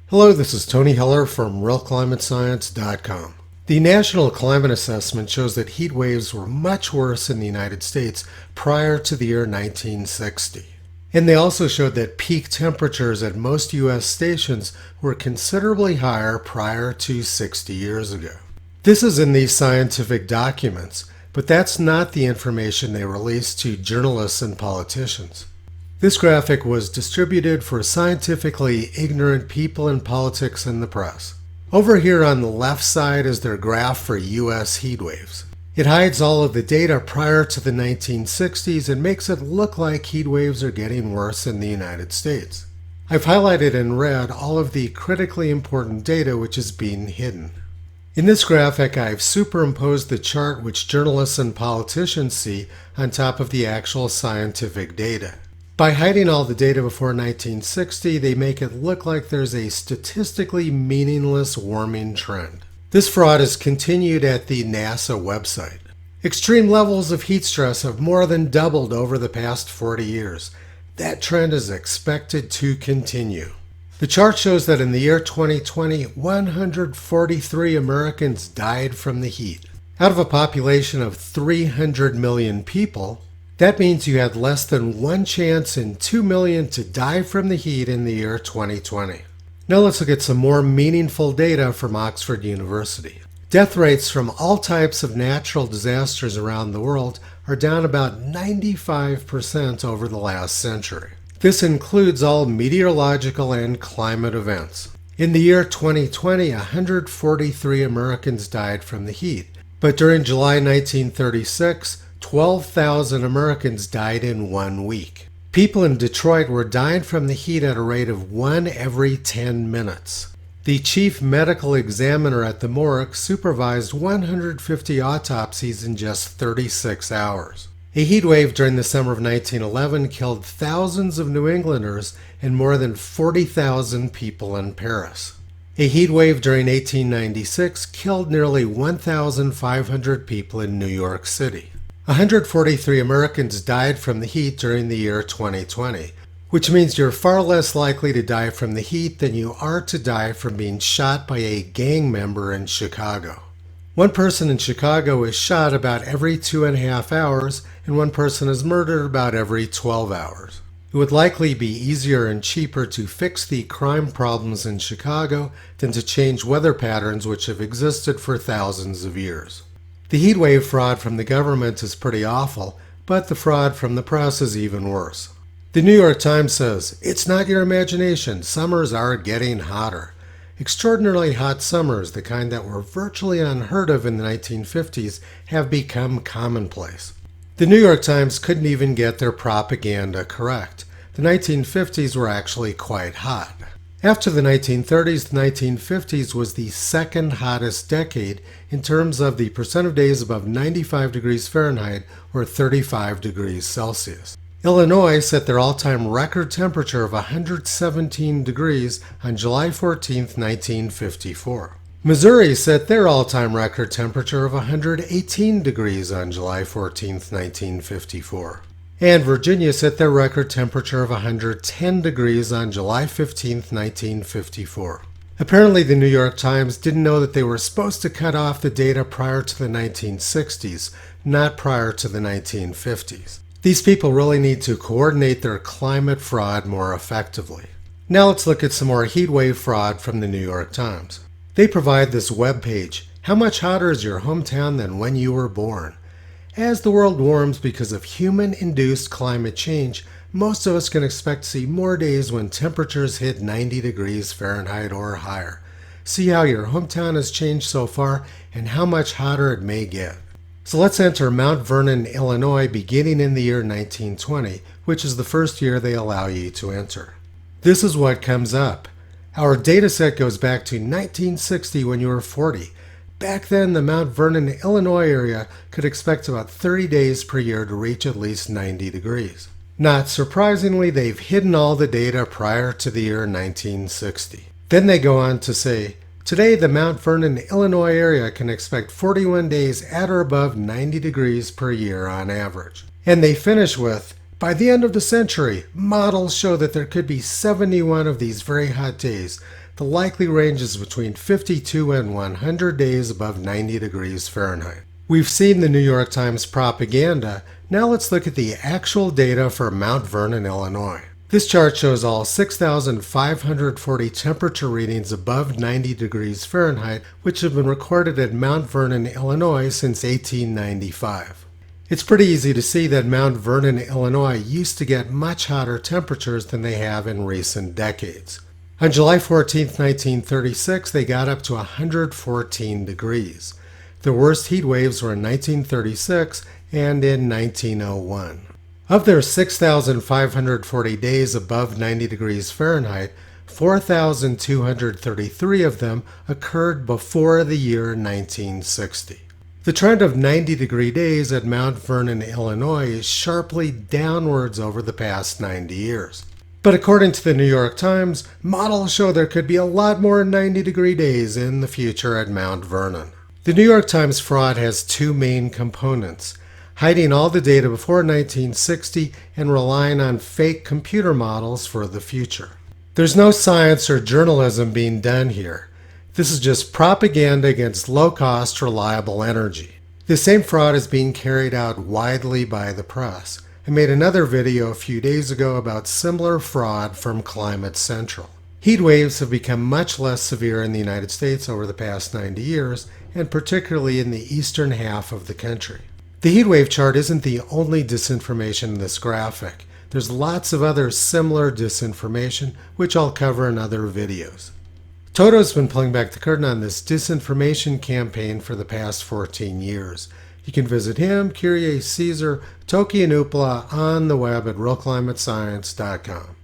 Hello, this is Tony Heller from RealClimateScience.com. The National Climate Assessment shows that heat waves were much worse in the United States prior to the year 1960. And they also showed that peak temperatures at most U.S. stations were considerably higher prior to 60 years ago. This is in these scientific documents, but that's not the information they released to journalists and politicians. This graphic was distributed for scientifically ignorant people in politics and the press. Over here on the left side is their graph for U.S. heat waves. It hides all of the data prior to the 1960s and makes it look like heat waves are getting worse in the United States. I've highlighted in red all of the critically important data which is being hidden. In this graphic, I've superimposed the chart which journalists and politicians see on top of the actual scientific data. By hiding all the data before 1960, they make it look like there's a statistically meaningless warming trend. This fraud is continued at the NASA website. Extreme levels of heat stress have more than doubled over the past 40 years. That trend is expected to continue. The chart shows that in the year 2020, 143 Americans died from the heat. Out of a population of 300 million people, that means you had less than 1 chance in 2 million to die from the heat in the year 2020. Now let's look at some more meaningful data from Oxford University. Death rates from all types of natural disasters around the world are down about 95% over the last century. This includes all meteorological and climate events. In the year 2020, 143 Americans died from the heat, but during July 1936, 12,000 Americans died in 1 week. People in Detroit were dying from the heat at a rate of 1 every 10 minutes. The chief medical examiner at the morgue supervised 150 autopsies in just 36 hours. A heat wave during the summer of 1911 killed thousands of New Englanders and more than 40,000 people in Paris. A heat wave during 1896 killed nearly 1,500 people in New York City. 143 Americans died from the heat during the year 2020, which means you're far less likely to die from the heat than you are to die from being shot by a gang member in Chicago. One person in Chicago is shot about every 2.5 hours, and one person is murdered about every 12 hours. It would likely be easier and cheaper to fix the crime problems in Chicago than to change weather patterns which have existed for thousands of years. The heat wave fraud from the government is pretty awful, but the fraud from the press is even worse. The New York Times says, "It's not your imagination, summers are getting hotter." Extraordinarily hot summers, the kind that were virtually unheard of in the 1950s, have become commonplace. The New York Times couldn't even get their propaganda correct. The 1950s were actually quite hot. After the 1930s, the 1950s was the second hottest decade in terms of the percent of days above 95 degrees Fahrenheit or 35 degrees Celsius. Illinois set their all-time record temperature of 117 degrees on July 14, 1954. Missouri set their all-time record temperature of 118 degrees on July 14, 1954. And Virginia set their record temperature of 110 degrees on July 15, 1954. Apparently, the New York Times didn't know that they were supposed to cut off the data prior to the 1960s, not prior to the 1950s. These people really need to coordinate their climate fraud more effectively. Now let's look at some more heat wave fraud from the New York Times. They provide this webpage, "How much hotter is your hometown than when you were born?" As the world warms because of human-induced climate change, most of us can expect to see more days when temperatures hit 90 degrees Fahrenheit or higher. See how your hometown has changed so far and how much hotter it may get. So let's enter Mount Vernon, Illinois, beginning in the year 1920, which is the first year they allow you to enter. This is what comes up. Our data set goes back to 1960 when you were 40. Back then, the Mount Vernon, Illinois area could expect about 30 days per year to reach at least 90 degrees. Not surprisingly, they've hidden all the data prior to the year 1960. Then they go on to say, today the Mount Vernon, Illinois area can expect 41 days at or above 90 degrees per year on average. And they finish with, by the end of the century, models show that there could be 71 of these very hot days. The likely range is between 52 and 100 days above 90 degrees Fahrenheit. We've seen the New York Times propaganda. Now let's look at the actual data for Mount Vernon, Illinois. This chart shows all 6,540 temperature readings above 90 degrees Fahrenheit, which have been recorded at Mount Vernon, Illinois since 1895. It's pretty easy to see that Mount Vernon, Illinois used to get much hotter temperatures than they have in recent decades. On July 14, 1936, they got up to 114 degrees. The worst heat waves were in 1936 and in 1901. Of their 6,540 days above 90 degrees Fahrenheit, 4,233 of them occurred before the year 1960. The trend of 90-degree days at Mount Vernon, Illinois is sharply downwards over the past 90 years. But according to the New York Times, models show there could be a lot more 90-degree days in the future at Mount Vernon. The New York Times fraud has two main components: hiding all the data before 1960 and relying on fake computer models for the future. There's no science or journalism being done here. This is just propaganda against low-cost, reliable energy. The same fraud is being carried out widely by the press. I made another video a few days ago about similar fraud from Climate Central. Heat waves have become much less severe in the United States over the past 90 years, and particularly in the eastern half of the country. The heatwave chart isn't the only disinformation in this graphic. There's lots of other similar disinformation, which I'll cover in other videos. Toto's been pulling back the curtain on this disinformation campaign for the past 14 years. You can visit him, Kyrie Caesar, Toki and Upla on the web at realclimatescience.com.